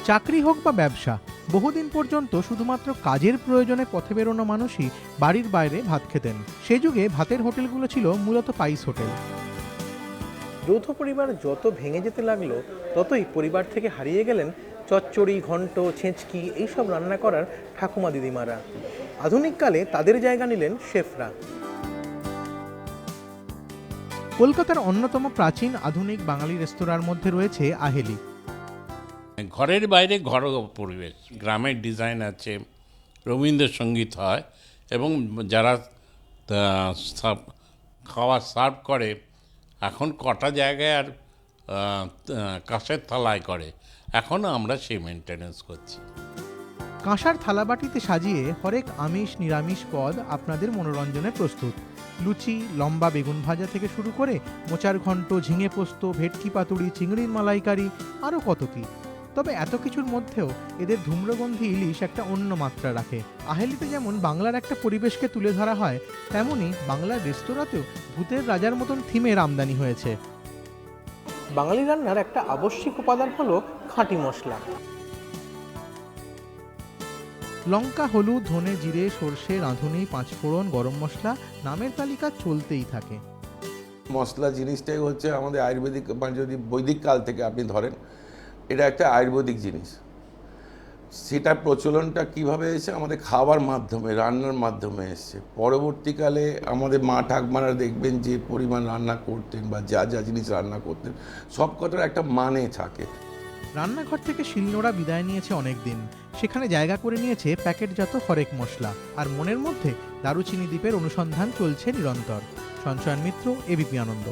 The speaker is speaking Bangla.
চাকরি হোক বা ব্যবসা, বহুদিন পর্যন্ত শুধুমাত্র কাজের প্রয়োজনে পথে বেরোনো মানুষই বাড়ির বাইরে ভাত খেতেন। সে যুগে ভাতের হোটেলগুলো ছিল মূলত পাইস হোটেল। যৌথ পরিবার যত ভেঙে যেতে লাগলো, ততই পরিবার থেকে হারিয়ে গেলেন চচ্চড়ি, ঘন্ট, ছেঁচকি এইসব রান্না করার ঠাকুমা দিদিমারা। আধুনিককালে তাদের জায়গা নিলেন শেফরা। কলকাতার অন্যতম প্রাচীন আধুনিক বাঙালি রেস্তোরাঁর মধ্যে রয়েছে আহেলি। ঘরের বাইরে ঘরোয়া পরিবেশ, গ্রামের ডিজাইন আছে, রবীন্দ্রসঙ্গীত হয় এবং যারা খাওয়া সার্ভ করে এখন কটা জায়গায় আর কাঁচের থালায় করে, এখনও আমরা সেই মেনটেনেন্স করছি। কাঁসার থালাবাটিতে সাজিয়ে হরেক আমিষ নিরামিষ পদ আপনাদের মনোরঞ্জনে প্রস্তুত। লুচি, লম্বা বেগুন ভাজা থেকে শুরু করে মোচার ঘন্ট, ঝিঙে পোস্ত, ভেটকি পাতুড়ি, চিংড়ির মালাইকারি, আরও কত কী। তবে এত কিছুর মধ্যেও এদের ধূম্রগন্ধি ইলিশ একটা অন্য মাত্রা রাখে। আহেলিতে যেমন বাংলার একটা পরিবেশকে তুলে ধরা হয়, তেমনি বাংলার রেস্তোরাঁতেও ভূতের রাজার মতন থিমের আমদানি হয়েছে। বাঙালি রান্নার একটা আবশ্যিক উপাদান হলো খাঁটি মশলা। লঙ্কা, হলুদ, ধনে, জিরে, সর্ষে, রাঁধুনি, পাঁচফোড়ন, গরম মশলা, নামের তালিকা চলতেই থাকে। মশলা জিনিসটাই হচ্ছে আমাদের আয়ুর্বেদিক, মানে যদি বৈদিক কাল থেকে আপনি ধরেন, এটা একটা আয়ুর্বেদিক জিনিস। সেটা প্রচলনটা কিভাবে এসেছে? আমাদের খাবার মাধ্যমে, রান্নার মাধ্যমে এসছে। পরবর্তীকালে আমাদের মা ঠাকমারা দেখবেন যে পরিমাণ রান্না করতেন বা যা যা জিনিস রান্না করতেন, সব কটার একটা মানে থাকে। রান্নাঘর থেকে শিলনোড়া বিদায় নিয়েছে অনেক দিন, সেখানে জায়গা করে নিয়েছে প্যাকেটজাত হরেক মশলা, আর মনের মধ্যে দারুচিনি দ্বীপের অনুসন্ধান চলছে নিরন্তর। সঞ্চয়ন মিত্র, এবিপি আনন্দ।